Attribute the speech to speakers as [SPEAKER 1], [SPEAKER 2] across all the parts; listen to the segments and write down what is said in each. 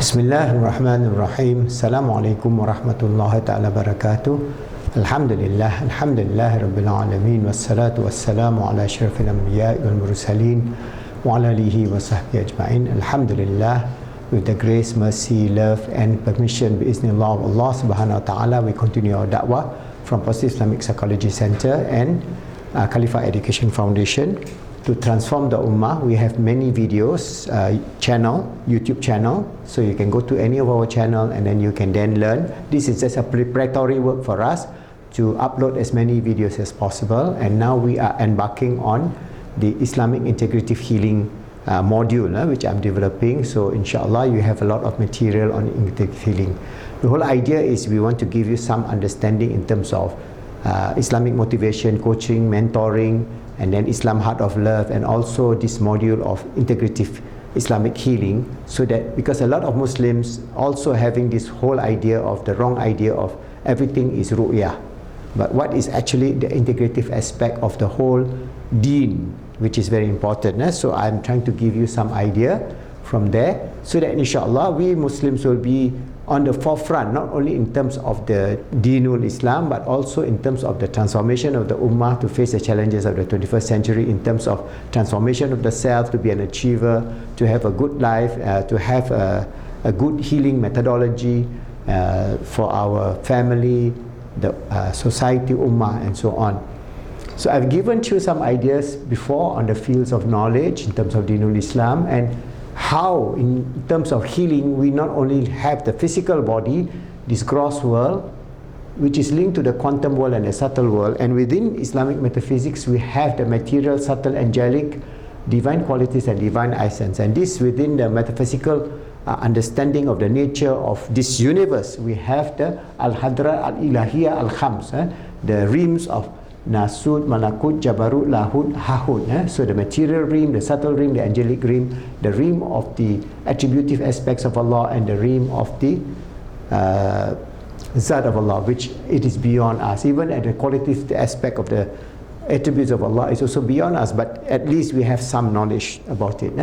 [SPEAKER 1] Bismillahirrahmanirrahim. Assalamualaikum warahmatullahi ta'ala barakatuh. Alhamdulillah Rabbil Alamin. Wassalatu wassalamu ala asyrafil anbiya wal mursalin wa ala alihi wa sahbihi ajma'in. Alhamdulillah, with the grace, mercy, love and permission biiznillah of Allah subhanahu wa ta'ala, we continue our da'wah from Positive Islamic Psychology Center and Khalifa Education Foundation to transform the ummah. We have many videos, YouTube channel, so you can go to any of our channel and then you can then learn. This is just a preparatory work for us to upload as many videos as possible, and now we are embarking on the Islamic Integrative Healing module which I'm developing. So inshallah you have a lot of material on integrative healing. The whole idea is we want to give you some understanding in terms of Islamic motivation, coaching, mentoring, and then Islam Heart of Love, and also this module of integrative Islamic healing, so that because a lot of Muslims also having this whole idea of the wrong idea of everything is ru'yah, but what is actually the integrative aspect of the whole deen, which is very important. So I'm trying to give you some idea from there, so that inshallah we Muslims will be on the forefront, not only in terms of the Deenul Islam, but also in terms of the transformation of the Ummah to face the challenges of the 21st century, in terms of transformation of the self, to be an achiever, to have a good life, to have a good healing methodology for our family, the society, Ummah, and so on. So I've given you some ideas before on the fields of knowledge in terms of Deenul Islam, and how in terms of healing we not only have the physical body, this gross world, which is linked to the quantum world and the subtle world, and within Islamic metaphysics we have the material, subtle, angelic, divine qualities and divine essence, and this within the metaphysical understanding of the nature of this universe. We have the Al-Hadra Al-Ilahiyya Al-Khams, the realms of Nasud, Malakut, Jabarut, Lahud, Hahud. So the material realm, the subtle realm, the angelic realm, the realm of the attributive aspects of Allah, and the realm of the Zat of Allah, which it is beyond us. Even at the qualitative aspect of the attributes of Allah is also beyond us, but at least we have some knowledge about it.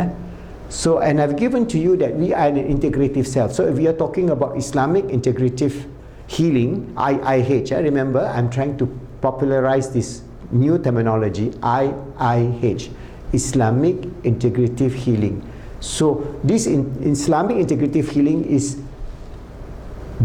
[SPEAKER 1] So, and I've given to you that we are an integrative self. So if we are talking about Islamic integrative healing, IIH, remember I'm trying to popularize this new terminology, IIH, Islamic Integrative Healing. So this Islamic Integrative Healing is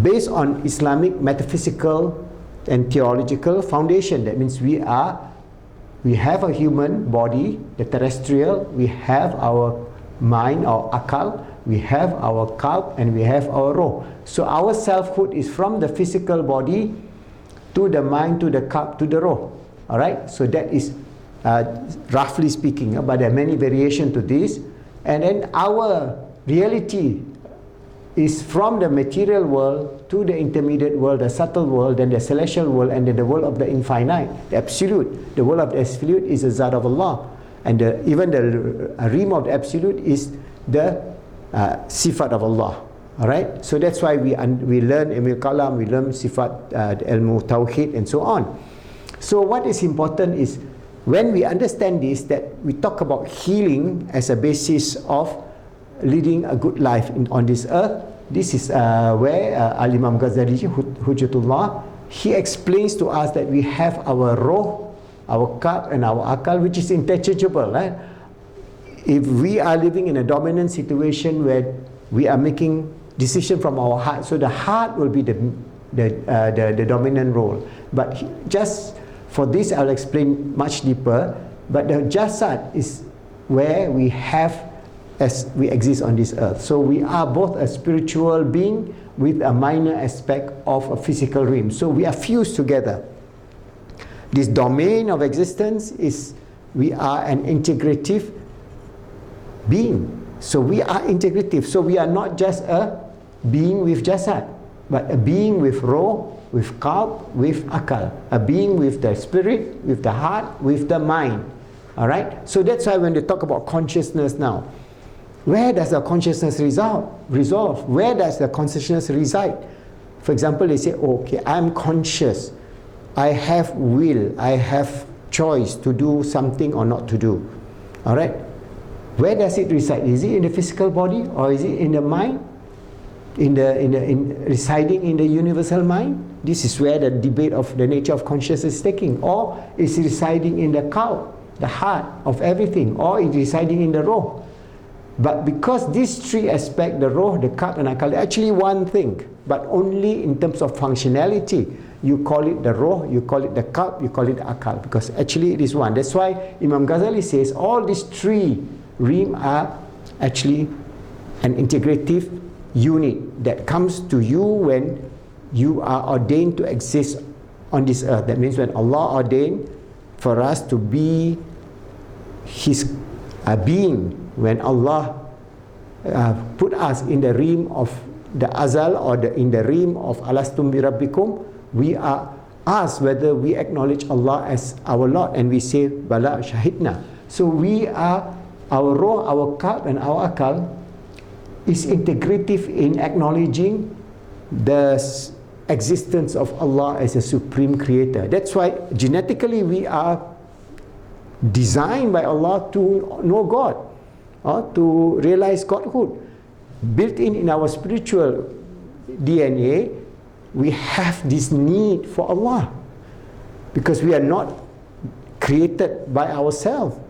[SPEAKER 1] based on Islamic metaphysical and theological foundation. That means we have a human body, the terrestrial, we have our mind, our akal, we have our qalb, and we have our roh. So our selfhood is from the physical body to the mind, to the qalb, to the roh. Alright, so that is roughly speaking, but there are many variations to this. And then our reality is from the material world to the intermediate world, the subtle world, then the celestial world, and then the world of the infinite, the absolute. The world of the absolute is the Zat of Allah, and even the realm of the absolute is the Sifat of Allah. Alright, so that's why we learn Ilmu Kalam, we learn Sifat, Ilmu Tawhid, and so on. So what is important is when we understand this, that we talk about healing as a basis of leading a good life on this earth. This is where Al-Imam Ghazali, Hujjatullah, he explains to us that we have our roh, our qalb, and our akal, which is interchangeable. If we are living in a dominant situation where we are making decision from our heart, so the heart will be the dominant role. But just for this I'll explain much deeper. But the jasad is where we have as we exist on this earth. So we are both a spiritual being with a minor aspect of a physical realm. So we are fused together. This domain of existence is, we are an integrative being. So we are integrative. So we are not just a being with jasad, but a being with roh, with qalb, with akal. A being with the spirit, with the heart, with the mind. Alright? So that's why when they talk about consciousness now, where does the consciousness resolve? Where does the consciousness reside? For example, they say, okay, I'm conscious. I have will. I have choice to do something or not to do. Alright? Where does it reside? Is it in the physical body, or is it in the mind, in residing in the universal mind? This is where the debate of the nature of consciousness is taking. Or is residing in the qalb, the heart of everything, or is residing in the roh? But because these three aspects, the roh, the qalb and akal, are actually one thing, but only in terms of functionality. You call it the roh, you call it the qalb, you call it the akal, because actually it is one. That's why Imam Ghazali says all these three realms are actually an integrative unit that comes to you when you are ordained to exist on this earth. That means when Allah ordained for us to be His being, when Allah put us in the realm of the azal, or in the realm of alastum bi rabbikum, we are asked whether we acknowledge Allah as our Lord, and we say bala shahidna. So we are, our roh, our qalb and our akal is integrative in acknowledging the existence of Allah as a supreme creator. That's why genetically we are designed by Allah to know God, or to realize Godhood. Built in our spiritual DNA, we have this need for Allah, because we are not created by ourselves.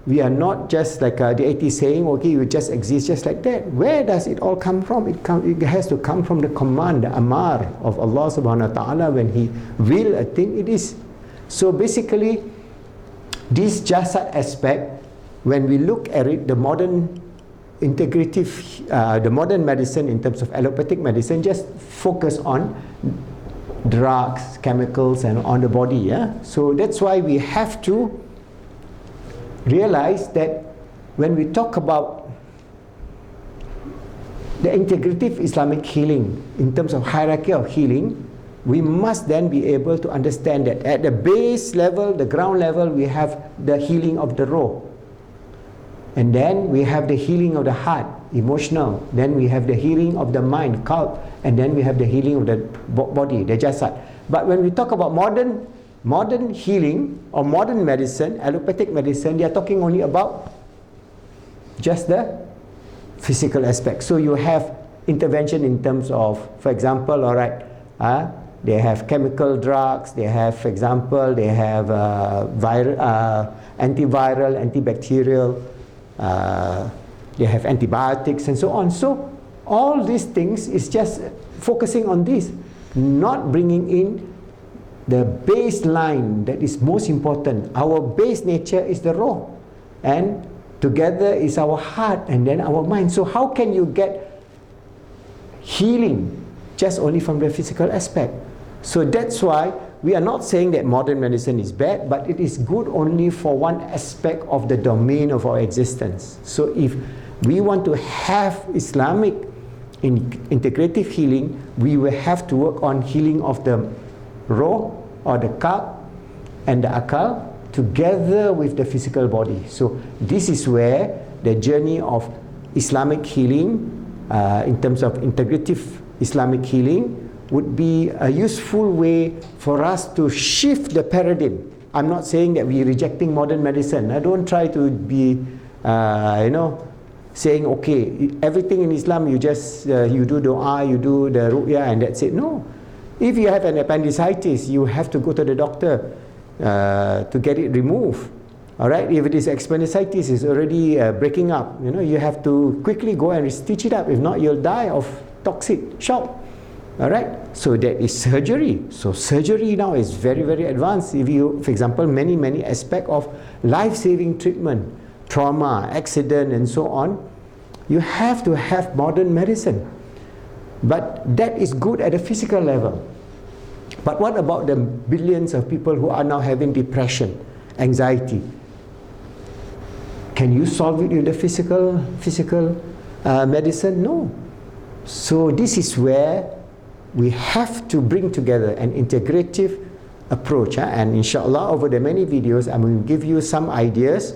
[SPEAKER 1] We are not just like the atheist saying, okay, you just exist just like that. Where does it all come from? It has to come from the command, the amar of Allah subhanahu wa ta'ala. When He will a thing, it is. So basically, this jasad aspect, when we look at it, the modern integrative, the modern medicine in terms of allopathic medicine just focus on drugs, chemicals and on the body. Yeah? So that's why we have to realize that when we talk about the integrative Islamic healing in terms of hierarchy of healing, we must then be able to understand that at the base level, the ground level, we have the healing of the roh. And then we have the healing of the heart, emotional. Then we have the healing of the mind, qalb. And then we have the healing of the body, the jasad. But when we talk about modern healing or modern medicine, allopathic medicine, they are talking only about just the physical aspect. So you have intervention in terms of, for example, all right, they have chemical drugs, they have, for example, they have antiviral, antibacterial, they have antibiotics and so on. So all these things is just focusing on this, not bringing in the baseline that is most important. Our base nature is the roh, and together is our heart and then our mind. So how can you get healing just only from the physical aspect? So that's why we are not saying that modern medicine is bad, but it is good only for one aspect of the domain of our existence. So if we want to have Islamic integrative healing, we will have to work on healing of the roh or the qalb and the akal together with the physical body. So this is where the journey of Islamic healing, in terms of integrative Islamic healing, would be a useful way for us to shift the paradigm. I'm not saying that we're rejecting modern medicine. I don't try to be, saying, okay, everything in Islam, you just, you do dua, you do the ruqyah and that's it. No. If you have an appendicitis, you have to go to the doctor to get it removed. All right. If it is appendicitis, is already breaking up, you have to quickly go and stitch it up. If not, you'll die of toxic shock. All right. So that is surgery. So surgery now is very, very advanced. If you, for example, many aspects of life-saving treatment, trauma, accident, and so on, you have to have modern medicine. But that is good at a physical level. But what about the billions of people who are now having depression, anxiety? Can you solve it with the physical medicine? No. So this is where we have to bring together an integrative approach. And inshallah, over the many videos, I will give you some ideas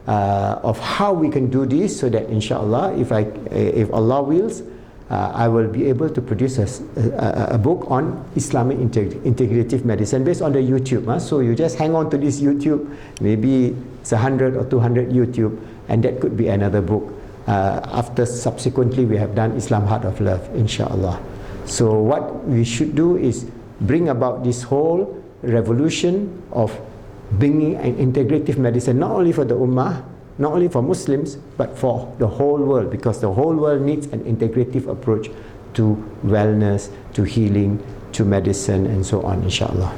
[SPEAKER 1] of how we can do this, so that inshallah, if Allah wills, I will be able to produce a book on Islamic integrative medicine based on the YouTube. So you just hang on to this YouTube, maybe it's 100 or 200 YouTube, and that could be another book. after subsequently we have done Islam Heart of Love, inshallah. So what we should do is bring about this whole revolution of bringing an integrative medicine, not only for the Ummah, not only for Muslims, but for the whole world, because the whole world needs an integrative approach to wellness, to healing, to medicine, and so on, inshallah.